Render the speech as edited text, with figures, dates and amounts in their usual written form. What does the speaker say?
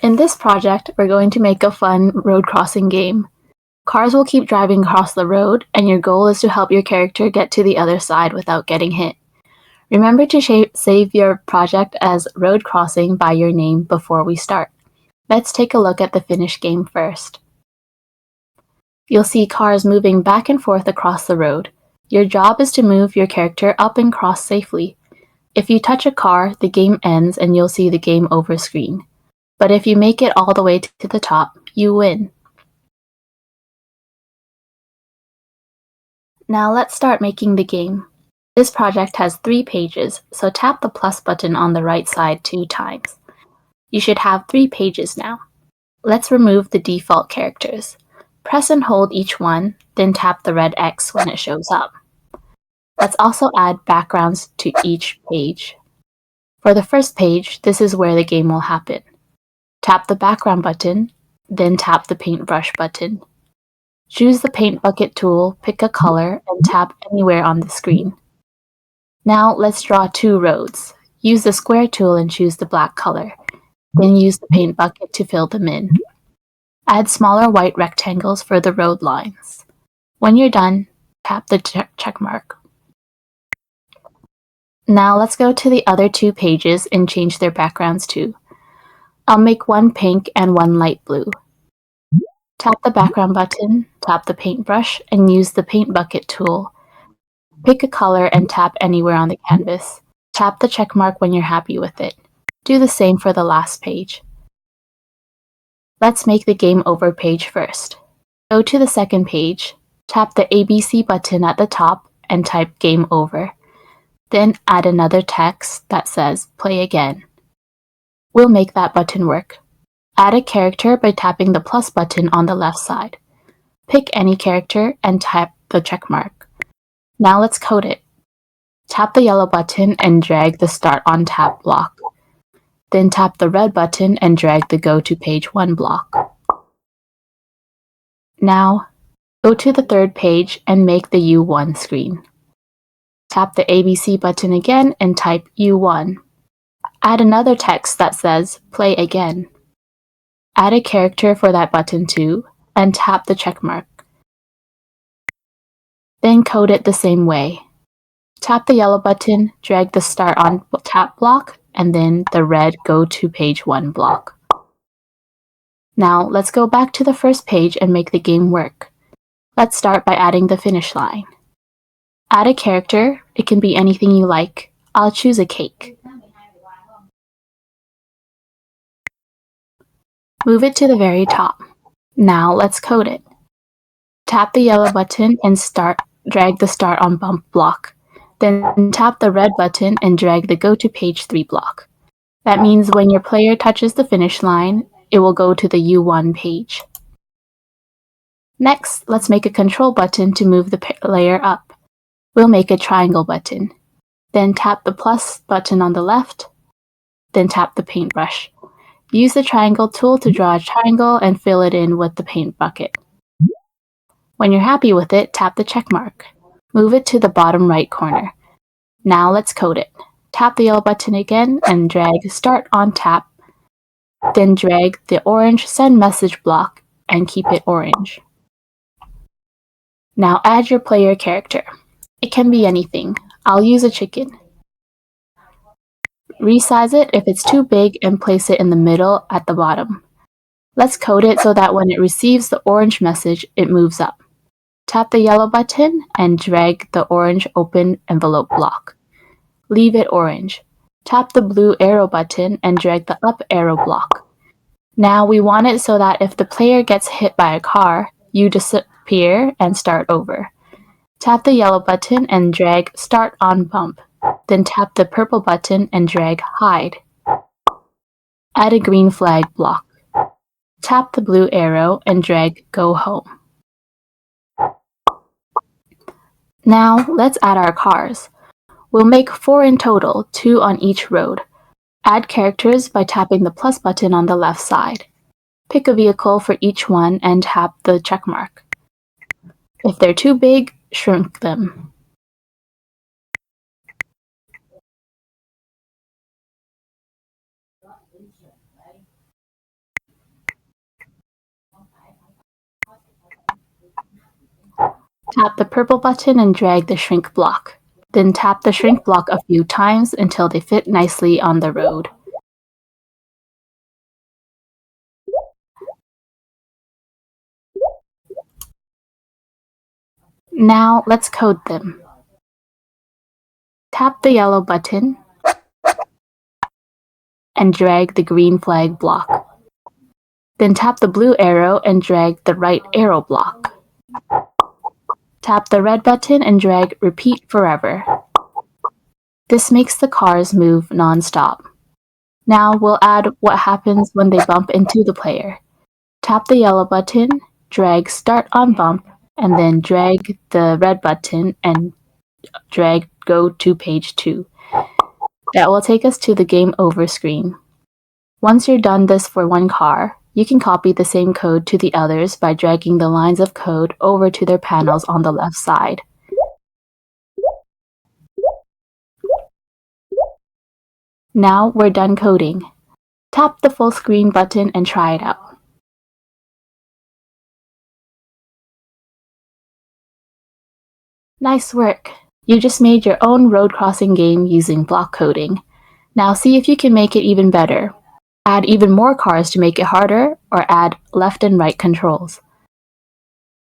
In this project, we're going to make a fun road crossing game. Cars will keep driving across the road, and your goal is to help your character get to the other side without getting hit. Remember to save your project as road crossing by your name before we start. Let's take a look at the finished game first. You'll see cars moving back and forth across the road. Your job is to move your character up and cross safely. If you touch a car, the game ends and you'll see the game over screen. But if you make it all the way to the top, you win. Now let's start making the game. This project has 3 pages, so tap the plus button on the right side 2 times. You should have 3 pages now. Let's remove the default characters. Press and hold each one, then tap the red X when it shows up. Let's also add backgrounds to each page. For the first page, this is where the game will happen. Tap the background button, then tap the paintbrush button. Choose the paint bucket tool, pick a color, and tap anywhere on the screen. Now let's draw 2 roads. Use the square tool and choose the black color. Then use the paint bucket to fill them in. Add smaller white rectangles for the road lines. When you're done, tap the check mark. Now let's go to the other 2 pages and change their backgrounds too. I'll make one pink and one light blue. Tap the background button, tap the paintbrush, and use the paint bucket tool. Pick a color and tap anywhere on the canvas. Tap the check mark when you're happy with it. Do the same for the last page. Let's make the game over page first. Go to the second page, tap the ABC button at the top, and type Game Over. Then add another text that says Play Again. We'll make that button work. Add a character by tapping the plus button on the left side. Pick any character and tap the check mark. Now let's code it. Tap the yellow button and drag the Start on Tap block. Then tap the red button and drag the Go to Page 1 block. Now, go to the third page and make the U1 screen. Tap the ABC button again and type U1. Add another text that says Play Again. Add a character for that button too, and tap the check mark. Then code it the same way. Tap the yellow button, drag the Start on Tap block, and then the red Go to Page 1 block. Now let's go back to the first page and make the game work. Let's start by adding the finish line. Add a character, it can be anything you like. I'll choose a cake. Move it to the very top. Now let's code it. Tap the yellow button and drag the Start on Bump block. Then tap the red button and drag the Go to Page 3 block. That means when your player touches the finish line, it will go to the U1 page. Next, let's make a control button to move the player up. We'll make a triangle button. Then tap the plus button on the left, then tap the paintbrush. Use the triangle tool to draw a triangle and fill it in with the paint bucket. When you're happy with it, tap the check mark. Move it to the bottom right corner. Now let's code it. Tap the yellow button again and drag Start on Tap. Then drag the orange Send Message block and keep it orange. Now add your player character. It can be anything. I'll use a chicken. Resize it if it's too big and place it in the middle at the bottom. Let's code it so that when it receives the orange message, it moves up. Tap the yellow button and drag the orange Open Envelope block. Leave it orange. Tap the blue arrow button and drag the up arrow block. Now we want it so that if the player gets hit by a car, you disappear and start over. Tap the yellow button and drag Start on Bump. Then tap the purple button and drag Hide. Add a green flag block. Tap the blue arrow and drag Go Home. Now let's add our cars. We'll make 4 in total, 2 on each road. Add characters by tapping the plus button on the left side. Pick a vehicle for each one and tap the check mark. If they're too big, shrink them. Tap the purple button and drag the shrink block. Then tap the shrink block a few times until they fit nicely on the road. Now let's code them. Tap the yellow button and drag the green flag block. Then tap the blue arrow and drag the right arrow block. Tap the red button and drag repeat forever. This makes the cars move non-stop. Now we'll add what happens when they bump into the player. Tap the yellow button, drag start on bump, and then drag the red button and drag go to page 2. That will take us to the game over screen. Once you're done this for one car, you can copy the same code to the others by dragging the lines of code over to their panels on the left side. Now we're done coding. Tap the full screen button and try it out. Nice work! You just made your own road crossing game using block coding. Now see if you can make it even better. Add even more cars to make it harder, or add left and right controls.